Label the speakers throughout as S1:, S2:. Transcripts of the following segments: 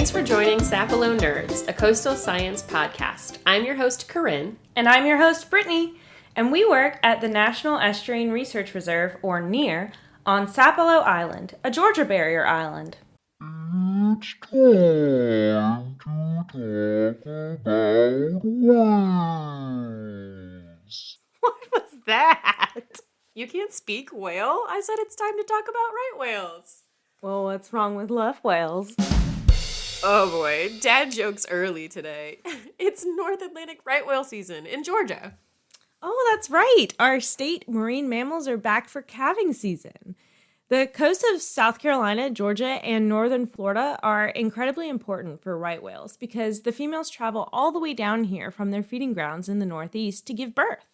S1: Thanks for joining Sapelo Nerds, a coastal science podcast. I'm your host, Corinne.
S2: And I'm your host, Brittany. And we work at the National Estuarine Research Reserve, or NER, on Sapelo Island, a Georgia barrier island.
S3: It's time to talk about whales.
S1: What was that? You can't speak whale? I said it's time to talk about right whales.
S2: Well, what's wrong with left whales?
S1: Oh boy, dad jokes early today. It's North Atlantic right whale season in Georgia.
S2: Oh, that's right. Our state marine mammals are back for calving season. The coasts of South Carolina, Georgia, and northern Florida are incredibly important for right whales because the females travel all the way down here from their feeding grounds in the Northeast to give birth.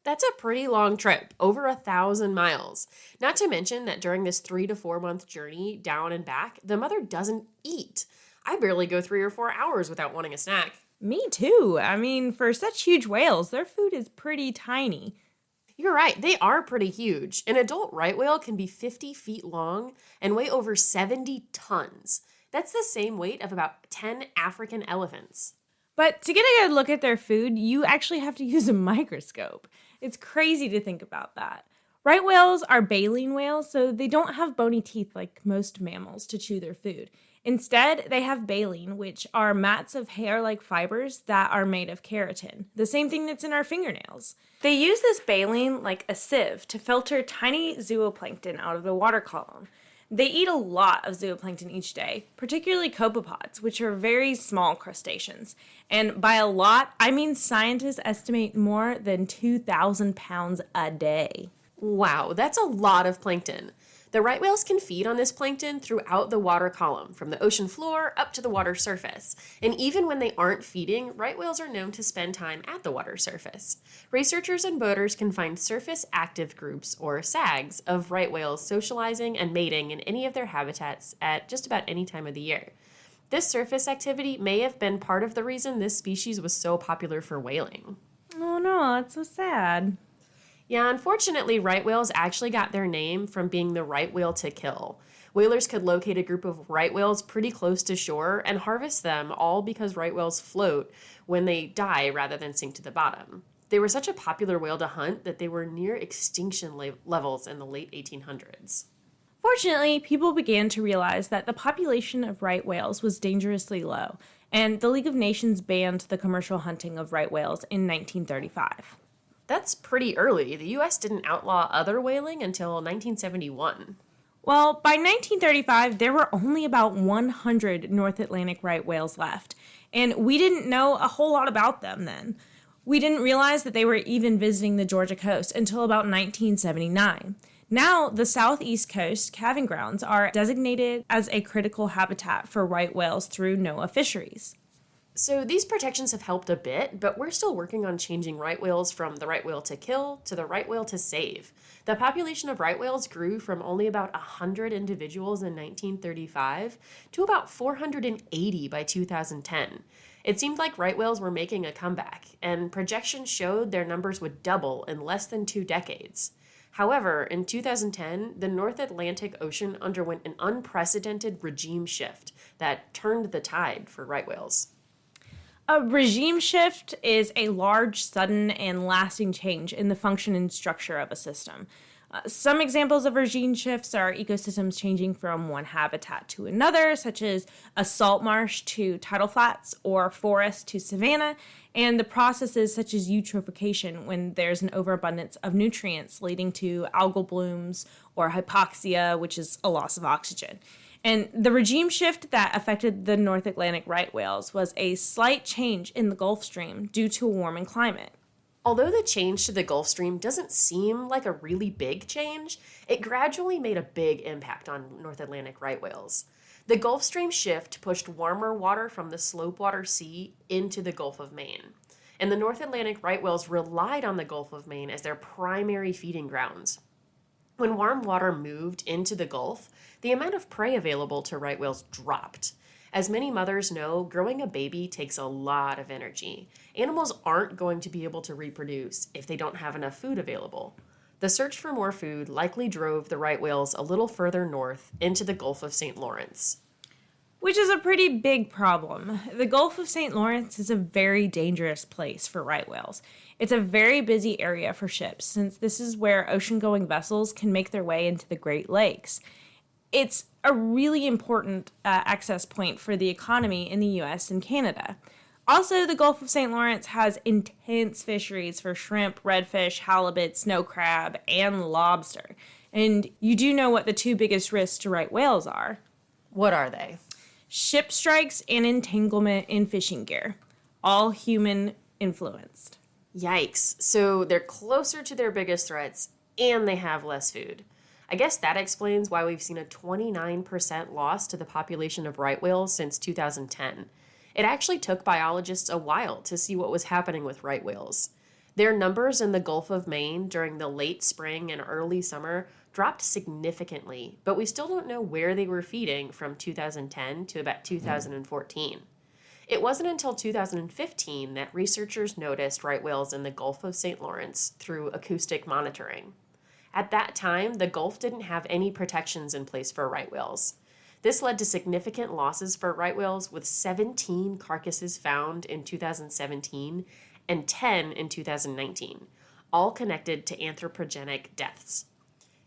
S1: That's a pretty long trip, over 1,000 miles. Not to mention that during this 3 to 4 month journey down and back, the mother doesn't eat. I barely go 3 or 4 hours without wanting a snack.
S2: Me too. I mean, for such huge whales, their food is pretty tiny.
S1: You're right, they are pretty huge. An adult right whale can be 50 feet long and weigh over 70 tons. That's the same weight of about 10 African elephants.
S2: But to get a good look at their food, you actually have to use a microscope. It's crazy to think about that. Right whales are baleen whales, so they don't have bony teeth like most mammals to chew their food. Instead, they have baleen, which are mats of hair-like fibers that are made of keratin, the same thing that's in our fingernails. They use this baleen like a sieve to filter tiny zooplankton out of the water column. They eat a lot of zooplankton each day, particularly copepods, which are very small crustaceans. And by a lot, I mean scientists estimate more than 2,000 pounds a day.
S1: Wow, that's a lot of plankton. The right whales can feed on this plankton throughout the water column, from the ocean floor up to the water surface. And even when they aren't feeding, right whales are known to spend time at the water surface. Researchers and boaters can find surface active groups, or SAGs, of right whales socializing and mating in any of their habitats at just about any time of the year. This surface activity may have been part of the reason this species was so popular for whaling.
S2: Oh no, that's so sad.
S1: Yeah, unfortunately, right whales actually got their name from being the right whale to kill. Whalers could locate a group of right whales pretty close to shore and harvest them, all because right whales float when they die rather than sink to the bottom. They were such a popular whale to hunt that they were near extinction levels in the late 1800s.
S2: Fortunately, people began to realize that the population of right whales was dangerously low, and the League of Nations banned the commercial hunting of right whales in 1935.
S1: That's pretty early. The U.S. didn't outlaw other whaling until 1971.
S2: Well, by 1935, there were only about 100 North Atlantic right whales left, and we didn't know a whole lot about them then. We didn't realize that they were even visiting the Georgia coast until about 1979. Now, the southeast coast calving grounds are designated as a critical habitat for right whales through NOAA fisheries.
S1: So these protections have helped a bit, but we're still working on changing right whales from the right whale to kill to the right whale to save. The population of right whales grew from only about 100 individuals in 1935 to about 480 by 2010. It seemed like right whales were making a comeback, and projections showed their numbers would double in less than 2 decades. However, in 2010, the North Atlantic Ocean underwent an unprecedented regime shift that turned the tide for right whales.
S2: A regime shift is a large, sudden, and lasting change in the function and structure of a system. Some examples of regime shifts are ecosystems changing from one habitat to another, such as a salt marsh to tidal flats or forest to savanna, and the processes such as eutrophication when there's an overabundance of nutrients leading to algal blooms or hypoxia, which is a loss of oxygen. And the regime shift that affected the North Atlantic right whales was a slight change in the Gulf Stream due to a warming climate.
S1: Although the change to the Gulf Stream doesn't seem like a really big change, it gradually made a big impact on North Atlantic right whales. The Gulf Stream shift pushed warmer water from the Slopewater Sea into the Gulf of Maine. And the North Atlantic right whales relied on the Gulf of Maine as their primary feeding grounds. When warm water moved into the Gulf, the amount of prey available to right whales dropped. As many mothers know, growing a baby takes a lot of energy. Animals aren't going to be able to reproduce if they don't have enough food available. The search for more food likely drove the right whales a little further north into the Gulf of St. Lawrence.
S2: which is a pretty big problem. The Gulf of St. Lawrence is a very dangerous place for right whales. It's a very busy area for ships, since this is where ocean-going vessels can make their way into the Great Lakes. It's a really important access point for the economy in the U.S. and Canada. Also, the Gulf of St. Lawrence has intense fisheries for shrimp, redfish, halibut, snow crab, and lobster. And you do know what the two biggest risks to right whales are.
S1: What are they?
S2: Ship strikes and entanglement in fishing gear, all human influenced.
S1: Yikes. So they're closer to their biggest threats and they have less food. I guess that explains why we've seen a 29% loss to the population of right whales since 2010. It actually took biologists a while to see what was happening with right whales. Their numbers in the Gulf of Maine during the late spring and early summer dropped significantly, but we still don't know where they were feeding from 2010 to about 2014. It wasn't until 2015 that researchers noticed right whales in the Gulf of St. Lawrence through acoustic monitoring. At that time, the Gulf didn't have any protections in place for right whales. This led to significant losses for right whales, with 17 carcasses found in 2017 and 10 in 2019, all connected to anthropogenic deaths.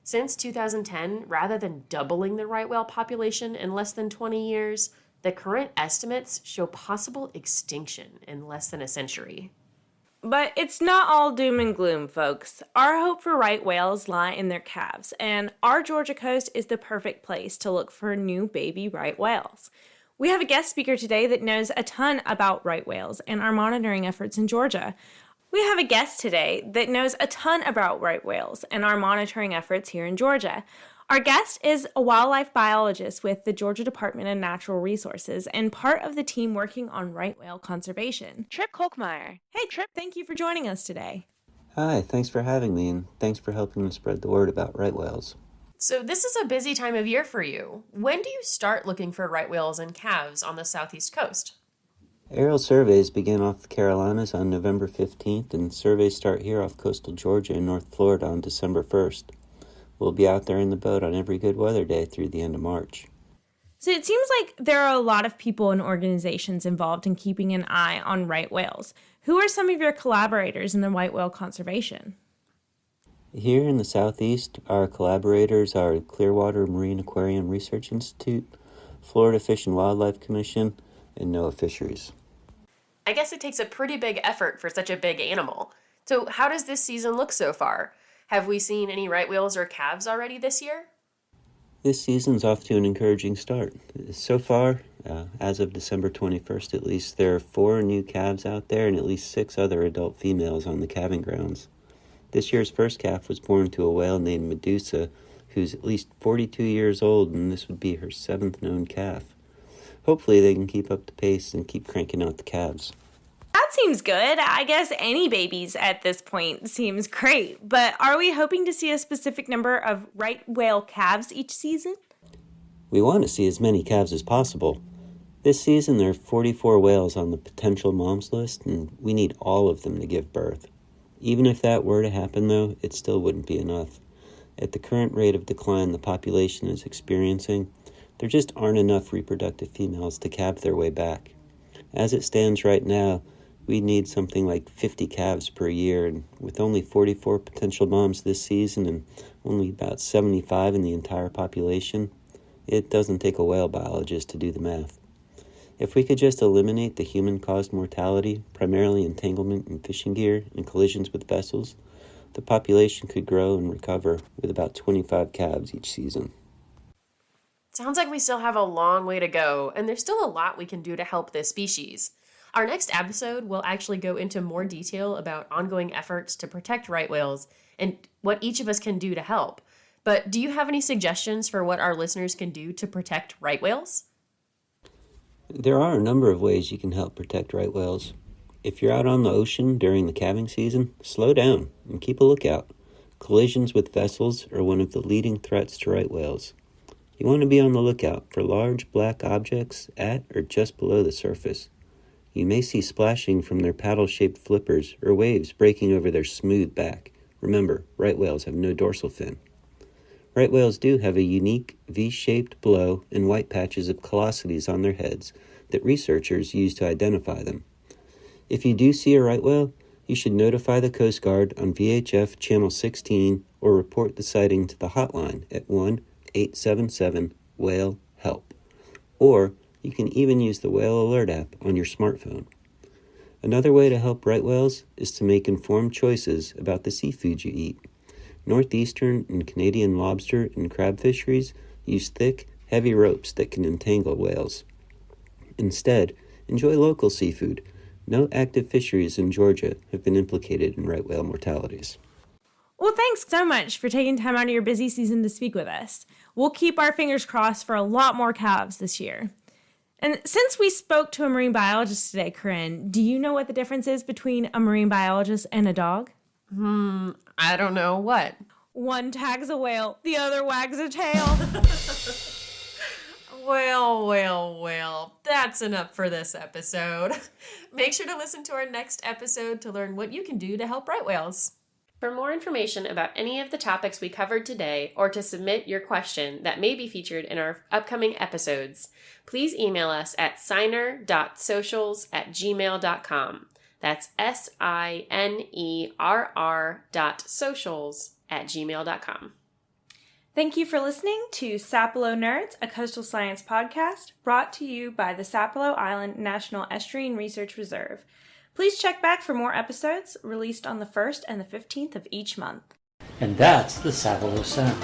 S1: Since 2010, rather than doubling the right whale population in less than 20 years, the current estimates show possible extinction in less than a century.
S2: But it's not all doom and gloom, folks. Our hope for right whales lie in their calves, and our Georgia coast is the perfect place to look for new baby right whales. We have a guest speaker today that knows a ton about right whales and our monitoring efforts in Georgia. We have a guest today that knows a ton about right whales and our monitoring efforts here in Georgia. Our guest is a wildlife biologist with the Georgia Department of Natural Resources and part of the team working on right whale conservation. Trip Kolkmeyer. Hey, Trip, thank you for joining us today.
S4: Hi, thanks for having me, and thanks for helping to spread the word about right whales.
S1: So this is a busy time of year for you. When do you start looking for right whales and calves on the southeast coast?
S4: Aerial surveys begin off the Carolinas on November 15th, and surveys start here off coastal Georgia and North Florida on December 1st. We'll be out there in the boat on every good weather day through the end of March.
S2: So it seems like there are a lot of people and organizations involved in keeping an eye on right whales. Who are some of your collaborators in the white whale conservation?
S4: Here in the southeast, our collaborators are Clearwater Marine Aquarium Research Institute, Florida Fish and Wildlife Commission, and NOAA Fisheries.
S1: I guess it takes a pretty big effort for such a big animal. So how does this season look so far? Have we seen any right whales or calves already this year?
S4: This season's off to an encouraging start. So far, as of December 21st at least, there are 4 new calves out there and at least 6 other adult females on the calving grounds. This year's first calf was born to a whale named Medusa, who's at least 42 years old, and this would be her 7th known calf. Hopefully they can keep up the pace and keep cranking out the calves.
S2: That seems good. I guess any babies at this point seems great. But are we hoping to see a specific number of right whale calves each season?
S4: We want to see as many calves as possible. This season there are 44 whales on the potential moms list, and we need all of them to give birth. Even if that were to happen, though, it still wouldn't be enough. At the current rate of decline the population is experiencing, there just aren't enough reproductive females to calve their way back. As it stands right now, we need something like 50 calves per year, and with only 44 potential moms this season and only about 75 in the entire population, it doesn't take a whale biologist to do the math. If we could just eliminate the human-caused mortality, primarily entanglement in fishing gear and collisions with vessels, the population could grow and recover with about 25 calves each season.
S1: Sounds like we still have a long way to go, and there's still a lot we can do to help this species. Our next episode will actually go into more detail about ongoing efforts to protect right whales and what each of us can do to help. But do you have any suggestions for what our listeners can do to protect right whales?
S4: There are a number of ways you can help protect right whales. If you're out on the ocean during the calving season, slow down and keep a lookout. Collisions with vessels are one of the leading threats to right whales. You want to be on the lookout for large black objects at or just below the surface. You may see splashing from their paddle-shaped flippers or waves breaking over their smooth back. Remember, right whales have no dorsal fin. Right whales do have a unique V-shaped blow and white patches of callosities on their heads that researchers use to identify them. If you do see a right whale, you should notify the Coast Guard on VHF Channel 16 or report the sighting to the hotline at 1-877-WHALE-HELP. Or you can even use the Whale Alert app on your smartphone. Another way to help right whales is to make informed choices about the seafood you eat. Northeastern and Canadian lobster and crab fisheries use thick, heavy ropes that can entangle whales. Instead, enjoy local seafood. No active fisheries in Georgia have been implicated in right whale mortalities.
S2: Well, thanks so much for taking time out of your busy season to speak with us. We'll keep our fingers crossed for a lot more calves this year. And since we spoke to a marine biologist today, Corinne, do you know what the difference is between a marine biologist and a dog?
S1: I don't know what.
S2: One tags a whale, the other wags a tail.
S1: Well, that's enough for this episode. Make sure to listen to our next episode to learn what you can do to help right whales. For more information about any of the topics we covered today, or to submit your question that may be featured in our upcoming episodes, please email us at signer.socials@gmail.com. That's SINERR.socials@gmail.com.
S5: Thank you for listening to Sapelo Nerds, a coastal science podcast brought to you by the Sapelo Island National Estuarine Research Reserve. Please check back for more episodes released on the 1st and the 15th of each month.
S6: And that's the Sapelo Sound.